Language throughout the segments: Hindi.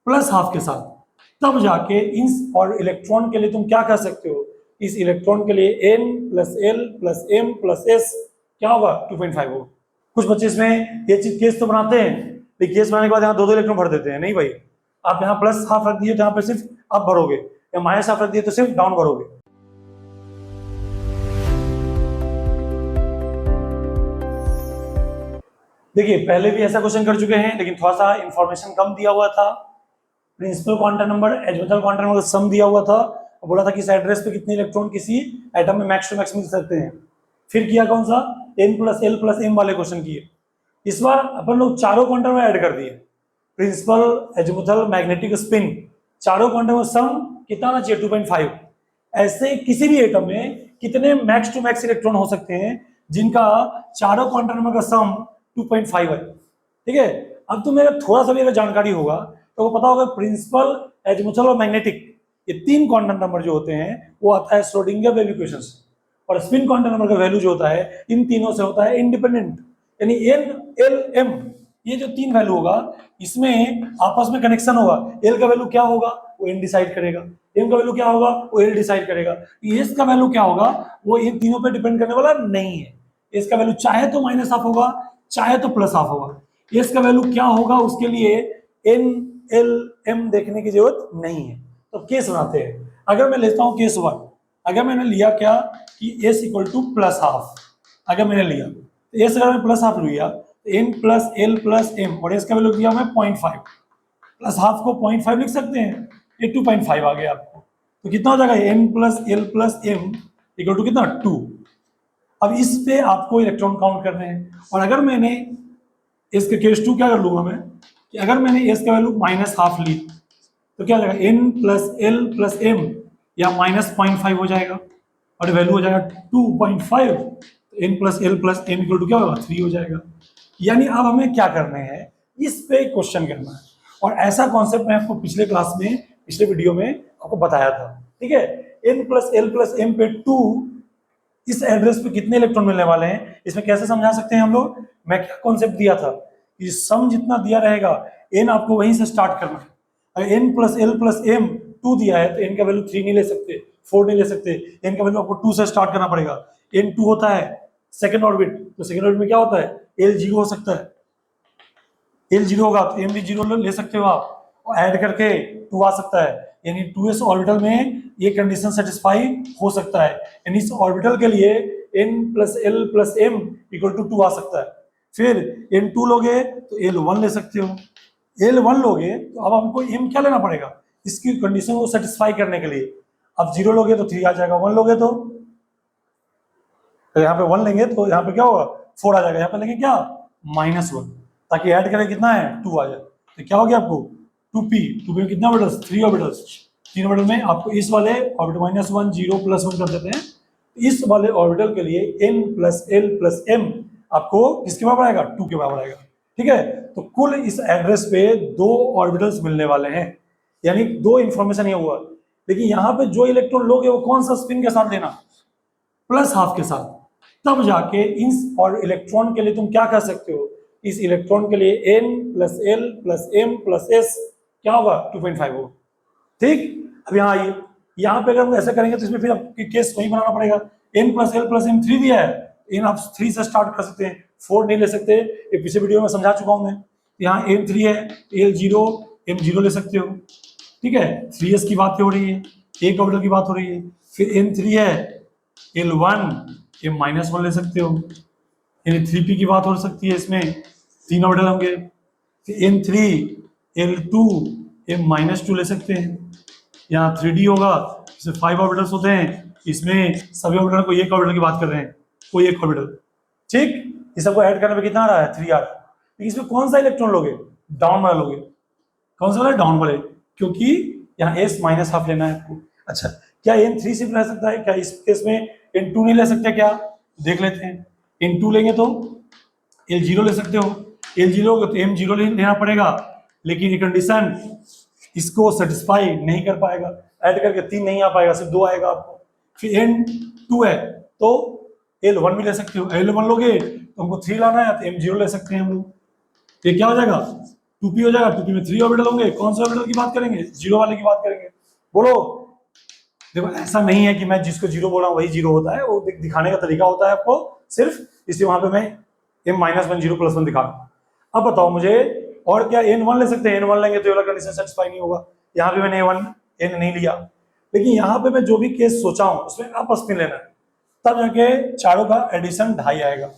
प्लस हाफ के साथ, तब जाके इस और इलेक्ट्रॉन के लिए तुम क्या कर सकते हो, इस इलेक्ट्रॉन के लिए n plus L plus M plus S क्या होगा 2.5 होगा। कुछ बच्चे इसमें ये चीज केस तो बनाते हैं, लेकिन केस बनाने के बाद यहाँ दो इलेक्ट्रॉन भर देते हैं। नहीं भाई, आप यहाँ प्लस हाफ रख दिए तो यहाँ पे सिर्फ अप भरोगे, या माइनस हाफ रख दिए तो सिर्फ डाउन भरोगे। देखिए पहले भी ऐसा क्वेश्चन कर चुके हैं, लेकिन थोड़ा सा इंफॉर्मेशन कम दिया हुआ था। Principal quantum number, azimuthal quantum number का सम दिया हुआ था, और बोला था कि इस एड्रेस पे कितने इलेक्ट्रॉन किसी एटम में मैक्स टू मैक्स मिल सकते हैं। फिर किया कौन सा, n plus L plus M वाले क्वेश्चन किए। इस बार अपन लोग चारों क्वांटम में ऐड कर दिए, प्रिंसिपल, एजिमुथल, मैग्नेटिक, स्पिन, चारों क्वांटम में सम कितना आना चाहिए 2.5। ऐसे किसी भी एटम में कितने मैक्स टू मैक्स इलेक्ट्रॉन हो सकते हैं जिनका चारों क्वांटम नंबर का सम 2.5 है। ठीक है, अब तो मेरा थोड़ा सा भी अगर जानकारी होगा तो वो पता होगा प्रिंसिपल, एजिमुथल और मैग्नेटिक, ये तीन क्वांटम नंबर जो होते हैं वो आता है श्रोडिंगर वेव इक्वेशन से, और स्पिन क्वांटम नंबर का वैल्यू जो होता है इन तीनों से होता है इंडिपेंडेंट, यानी एन एल एम, ये जो तीन वैल्यू होगा इसमें आपस में कनेक्शन होगा। एल का वैल्यू क्या होगा वो एन डिसाइड करेगा, एम का वैल्यू क्या होगा वो एल डिसाइड करेगा, एस का वैल्यू क्या होगा वो इन तीनों पे डिपेंड करने वाला नहीं है। एस का वैल्यू चाहे तो माइनस हाफ होगा चाहे तो प्लस हाफ होगा। एस का वैल्यू क्या होगा उसके लिए एन एल एम देखने की जरूरत नहीं है। तो केस बनाते हैं। अगर मैं लेता हूं केस 1, अगर मैंने लिया क्या कि S equal two plus half, अगर मैंने लिया तो एस अगर मैं प्लस हाफ लिया तो N plus L plus M, और एस का वैल्यू दिया मैं 0.5, प्लस हाफ को 0.5 लिख सकते हैं, ये 2.5 आ गया आपको। तो कितना हो जाएगा N plus L plus M equal to कितना 2। अब इस पे आपको इलेक्ट्रॉन काउंट करने हैं, और अगर मैंने इसके केस 2 क्या कर लूंगा मैं कि अगर मैंने एस का वैल्यू माइनस हाफ ली तो क्या हो जाएगा N plus L plus M या माइनस 0.5 हो जाएगा, और वैल्यू हो जाएगा 2.5, तो N plus L plus M equal to क्या होगा 3 हो जाएगा। यानी अब हमें क्या करना है, इस पे क्वेश्चन करना है, और ऐसा कॉन्सेप्ट मैं आपको पिछले क्लास में, पिछले वीडियो में आपको बताया था। ठीक है, N plus L plus M पे 2, इस एड्रेस पे कितने इलेक्ट्रॉन मिलने वाले हैं, इसमें कैसे समझा सकते हैं हम लोग। मैं क्या कॉन्सेप्ट दिया था कि सम जितना दिया रहेगा एन आपको वहीं से स्टार्ट करना है। अगर N plus L plus M 2 दिया है तो एन का वैल्यू 3 नहीं ले सकते, 4 नहीं ले सकते, एन का वैल्यू आपको 2 से स्टार्ट करना पड़ेगा। एन 2 होता है सेकेंड ऑर्बिट, तो सेकेंड ऑर्बिट में क्या होता है एल 0 हो सकता है, एल 0 होगा तो एम भी 0 ले सकते हो आप, और ऐड करके 2 आ सकता है, यानी 2s ऑर्बिटल में ये कंडीशन सेटिस्फाई हो सकता है। यानी इस ऑर्बिटल के लिए n plus L plus M equal to 2 आ सकता है। फिर n2 लोगे तो l1 ले सकते हो, l1 लोगे तो अब हमको m क्या लेना पड़ेगा इसकी कंडीशन को सेटिस्फाई करने के लिए। अब 0 लोगे तो 3 आ जाएगा, 1 लोगे तो यहाँ पे 1 लेंगे तो यहाँ पे क्या होगा 4 आ जाएगा, यहाँ पे लेंगे क्या -1, ताकि ऐड करें कितना है 2 आ जाए। तो क्या हो गया आपको 2p, 2p में कितना ऑर्बिटल्स 3 ऑर्बिटल्स, 3 ऑर्बिटल में आपको इस वाले ऑर्बिटल -1 0 + 1 कर देते हैं। इस वाले ऑर्बिटल के लिए n plus L plus M आपको किसके बराबर आएगा 2 के बराबर आएगा। ठीक है, तो कुल इस एड्रेस पे 2 ऑर्बिटल्स मिलने वाले हैं, यानी 2 इंफॉर्मेशन ये हुआ। लेकिन यहाँ पे जो इलेक्ट्रॉन लोगे वो कौन सा स्पिन के साथ लेना, प्लस हाफ के साथ, तब जाके इस और इलेक्ट्रॉन के लिए तुम क्या कर सकते हो, इस इलेक्ट्रॉन के लिए n plus L plus M plus S क्या होगा 2.5 होगा। ठीक, अब यहाँ आइए, यहाँ पे अगर हम ऐसा करेंगे तो इसमें फिर आपको केस वही बनाना पड़ेगा। n plus L plus M 3 दिया है, n आप 3 से स्टार्ट कर सकते हैं, 4 नहीं ले सकते, ये पिछले वीडियो में समझा चुका हूँ मैं। यहाँ n 3 है, l 0 m 0 ले सकते हो। ठीक है, 3s की बात हो रही है, एक ऑर्बिटल की बात हो रही है। फिर n 3 है, l 1 m -1 ले सकते हो, यानी 3p की बात हो सकती है, इसमें 3 ऑर्बिटल होंगे। फिर n 3 l 2 m -2 ले सकते हैं, यहाँ 3d होगा, इसमें 5 ऑर्बिटल्स होते हैं, इसमें सभी ऑर्बिटल को एक ऑर्बिटल की बात कर रहे हैं, कोई एक ऑर्बिटल। ठीक, ये सबको ऐड करने में कितना आ रहा है 3 आ रहा है। लेकिन इसमें कौन सा इलेक्ट्रॉन लोगे, डाउन वाला लोगे, कौन सा वाला डाउन वाले, क्योंकि यहाँ s -हाफ लेना है आपको। अच्छा, क्या n 3 सिर्फ रह सकता है, क्या इस केस में n 2 नहीं ले सकते, क्या देख लेते हैं। n 2 लेंगे तो l 0 ले सकते हो, l 0 लोगे तो m 0 लेना पड़ेगा, लेकिन ये कंडीशन इसको सेटिस्फाई नहीं कर पाएगा, ऐड करके 3 नहीं आ पाएगा, सिर्फ 2 आएगा आपको। फिर n 2 है तो l 1 भी ले सकते हो, l 1 लोगे तो हमको 3 लाना है तो m 0 ले सकते हैं हम लोग, ये क्या हो जाएगा 2p हो जाएगा, 2p में 3 ऑर्बिटल होंगे। कौन से ऑर्बिटल की बात करेंगे? जीरो वाले की बात करेंगे। बोलो। देखो ऐसा नहीं है कि मैं जिसको जीरो बोला वही जीरो होता है, वो दिखाने का तरीका होता है आपको सिर्फ, इसलिए वहां पे मैं m-1 0 + 1 दिखा रहा हूं। अब बताओ मुझे और क्या n1 ले सकते हैं? n1 लेंगे तो ये वाला कंडीशन सेटिस्फाई नहीं होगा। यहाँ पे मैंने n नहीं लिया, लेकिन यहाँ पे मैं जो भी केस सोचा हूं उसमें आप स्पिन लेना है, तब जाके चारों का एडिशन 2.5 आएगा।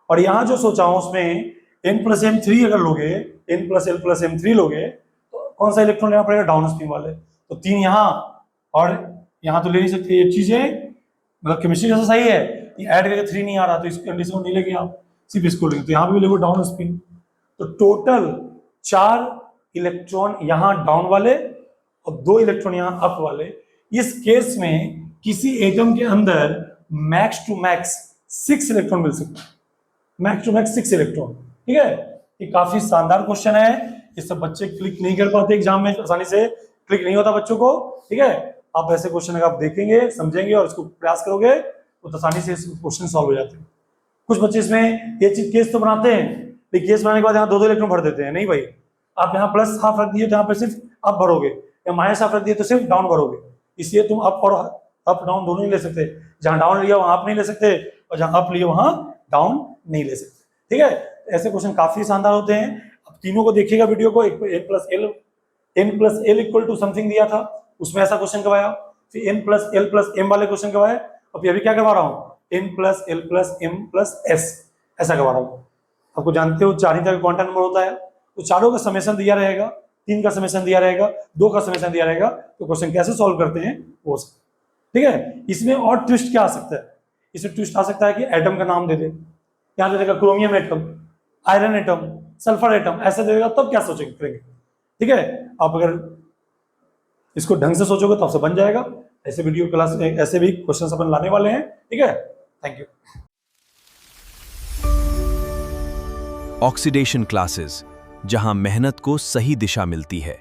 और यहाँ जो सोचा हूं उसमें n+m3 अगर लोगे, n+l+m3 लोगे तो कौन सा इलेक्ट्रॉन लेना पड़ेगा? डाउन स्पिन वाले। तो 3 यहाँ और यहाँ तो ले नहीं सकते, ये चीजें मतलब केमिस्ट्री जैसा सही है, ऐड करके 3 नहीं आ रहा तो इस कंडीशन को नहीं लेंगे आप, सिर्फ इसको लेंगे। तो यहाँ पे भी लेगो डाउन स्पिन, तो टोटल 4 इलेक्ट्रॉन यहाँ डाउन वाले और 2 इलेक्ट्रॉन यहाँ अप वाले। इस केस में किसी एटम के अंदर मैक्स टू मैक्स 6 इलेक्ट्रॉन मिल सकते हैं, मैक्स टू मैक्स 6 इलेक्ट्रॉन। ठीक है, ये काफी शानदार क्वेश्चन है, ये सब बच्चे क्लिक नहीं कर पाते एग्जाम में, आसानी से क्लिक नहीं होता बच्चों को। ठीक है, आप ऐसे क्वेश्चन अगर आप देखेंगे, समझेंगे और इसको प्रयास करोगे तो आसानी से क्वेश्चन सॉल्व हो जाते हैं। कुछ बच्चे इसमें ये चीज केस तो बनाते हैं, लेकिन केस बनाने के बाद यहाँ 2-2 इलेक्ट्रॉन भर देते हैं। नहीं भाई, आप यहाँ +½ रख दिए तो यहाँ पे सिर्फ अप भरोगे, या -½ रख दिए तो सिर्फ डाउन भरोगे। इसलिए तुम अप और अप डाउन दोनों नहीं ले सकते, जहां डाउन लिया वहां अप नहीं ले सकते, और जहां अप लिया वहां डाउन नहीं ले सकते। ठीक है, ऐसे क्वेश्चन काफी शानदार होते हैं। अब तीनों को देखिएगा वीडियो को, n+l इक्वल टू समथिंग दिया था, उसमें ऐसा क्वेश्चन करवाया, फिर n+l+m वाले क्वेश्चन करवाए, और अभी क्या करवा रहा हूँ n+l+m+s ऐसा करवा रहा हूँ। आपको जानते हो 4 ही तरह का क्वांटम नंबर होता है, तो चारों का समेशन दिया रहेगा, 3 का समेशन दिया रहेगा, 2 का समेशन दिया रहेगा, तो क्वेश्चन कैसे सॉल्व करते हैं वो सब। ठीक है, इसमें और ट्विस्ट क्या आ सकता है? इसमें ट्विस्ट आ सकता है कि एटम का नाम दे दे, यहाँ दे देगा chromium atom, iron atom, sulphur atom, ऐसे देगा, तब क्या सोचेंगे करेंगे। ठीक है, आप अगर इसको ढंग से सोचोगे तो आपसे बन जाएगा। ऐसे वीडियो क्लास, ऐसे भी क्वेश्चन अपन लाने वाले हैं। ठीक है, थैंक यू। ऑक्सीडेशन क्लासेस, जहां मेहनत को सही दिशा मिलती है।